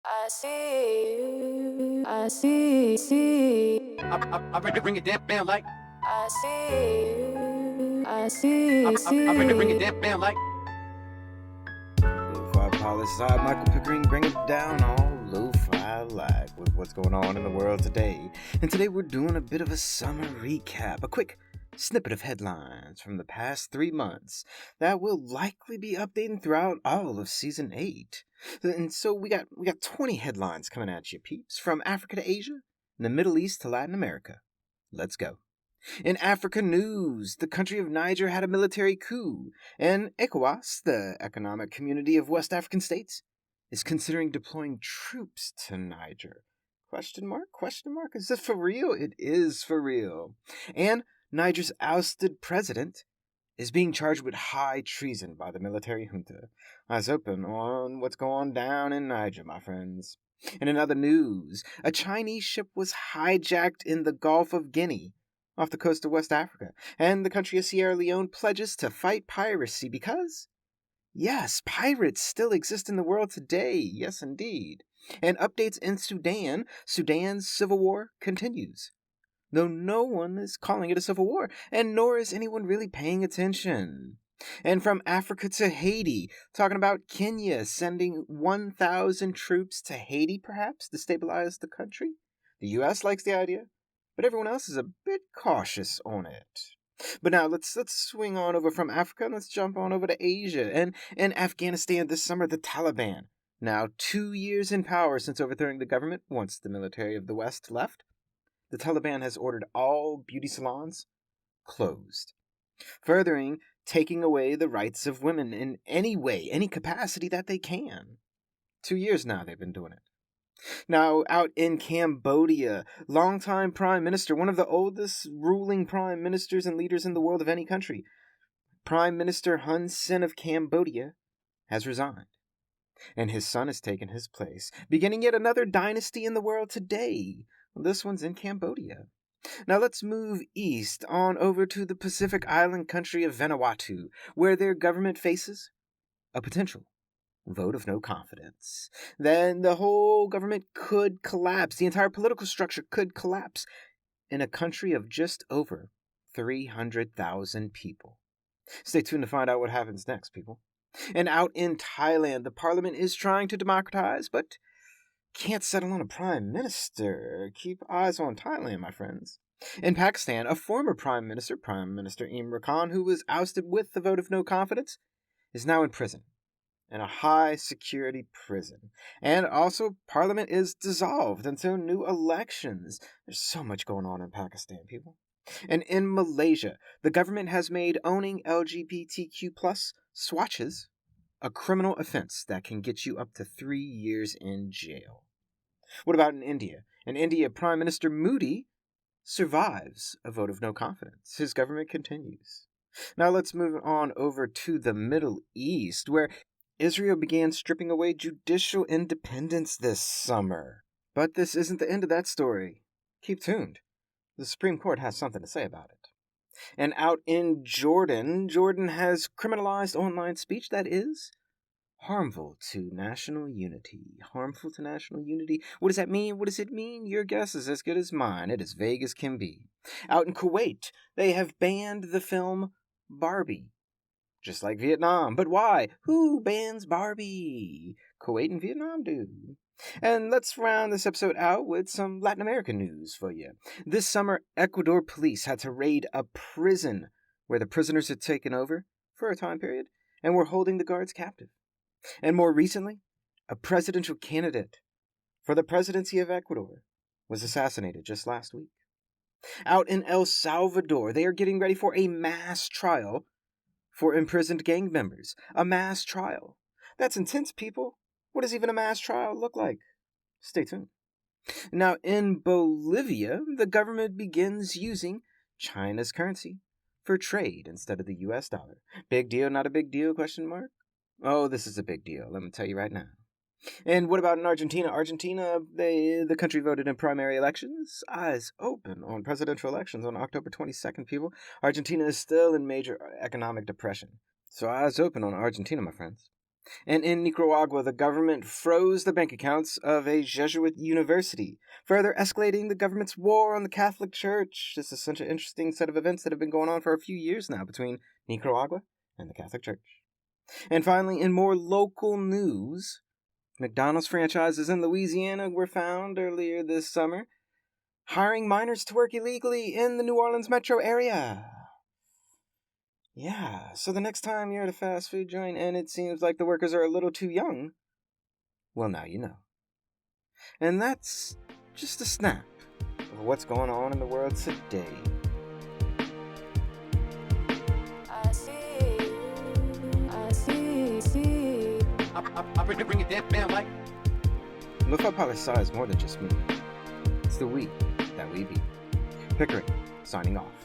I see you. I see. I bring it down like. I see you. I see. I bring it down like. Lofi Poli Sci, Michael Pickering, bring it down all lo-fi like with what's going on in the world today. And today we're doing a bit of a summer recap, a quick snippet of headlines from the past 3 months that will likely be updating throughout all of season 8. And so we got 20 headlines coming at you, peeps, from Africa to Asia, and the Middle East to Latin America. Let's go. In Africa news, the country of Niger had a military coup, and ECOWAS, the Economic Community of West African States, is considering deploying troops to Niger. Question mark? Is this for real? It is for real. And Niger's ousted president is being charged with high treason by the military junta. Eyes open on what's going down in Niger, my friends. And in other news, a Chinese ship was hijacked in the Gulf of Guinea, off the coast of West Africa, and the country of Sierra Leone pledges to fight piracy because, yes, pirates still exist in the world today. Yes, indeed. And updates in Sudan. Sudan's civil war continues, though no one is calling it a civil war, and nor is anyone really paying attention. And from Africa to Haiti, talking about Kenya sending 1,000 troops to Haiti, perhaps, to stabilize the country. The U.S. likes the idea, but everyone else is a bit cautious on it. But now let's swing on over from Africa and let's jump on over to Asia. And in Afghanistan this summer, the Taliban, now 2 years in power since overthrowing the government once the military of the West left, the Taliban has ordered all beauty salons closed, furthering taking away the rights of women in any way, any capacity that they can. 2 years now they've been doing it. Now, out in Cambodia, longtime prime minister, one of the oldest ruling prime ministers and leaders in the world of any country, Prime Minister Hun Sen of Cambodia, has resigned, and his son has taken his place, beginning yet another dynasty in the world today. This one's in Cambodia. Now let's move east on over to the Pacific island country of Vanuatu, where their government faces a potential vote of no confidence. Then the whole government could collapse. The entire political structure could collapse in a country of just over 300,000 people. Stay tuned to find out what happens next, people. And out in Thailand, the parliament is trying to democratize, but can't settle on a prime minister. Keep eyes on Thailand, my friends. In Pakistan, a former Prime Minister Imran Khan, who was ousted with the vote of no confidence, is now in prison. In a high-security prison. And also, Parliament is dissolved until new elections. There's so much going on in Pakistan, people. And in Malaysia, the government has made owning LGBTQ+ swatches a criminal offense that can get you up to 3 years in jail. What about in India? In India, Prime Minister Modi survives a vote of no confidence. His government continues. Now let's move on over to the Middle East, where Israel began stripping away judicial independence this summer. But this isn't the end of that story. Keep tuned. The Supreme Court has something to say about it. And out in Jordan has criminalized online speech that is harmful to national unity. Harmful to national unity? What does that mean? What does it mean? Your guess is as good as mine. It is vague as can be. Out in Kuwait, they have banned the film Barbie. Just like Vietnam. But why? Who bans Barbie? Kuwait and Vietnam do. And let's round this episode out with some Latin American news for you. This summer, Ecuador police had to raid a prison where the prisoners had taken over for a time period and were holding the guards captive. And more recently, a presidential candidate for the presidency of Ecuador was assassinated just last week. Out in El Salvador, they are getting ready for a mass trial for imprisoned gang members. A mass trial. That's intense, people. What does even a mass trial look like? Stay tuned. Now, in Bolivia, the government begins using China's currency for trade instead of the US dollar. Big deal, not a big deal, question mark? Oh, this is a big deal, let me tell you right now. And what about in Argentina? Argentina, the country voted in primary elections. Eyes open on presidential elections on October 22nd, people. Argentina is still in major economic depression. So eyes open on Argentina, my friends. And in Nicaragua, the government froze the bank accounts of a Jesuit university, further escalating the government's war on the Catholic Church. This is such an interesting set of events that have been going on for a few years now between Nicaragua and the Catholic Church. And finally, in more local news, McDonald's franchises in Louisiana were found earlier this summer, hiring minors to work illegally in the New Orleans metro area. Yeah, so the next time you're at a fast food joint and it seems like the workers are a little too young, well, now you know. And that's just a snap of what's going on in the world today. I see. I bring it down like. Lofi Poli Sci is more than just me. It's the we that we be. Pickering, signing off.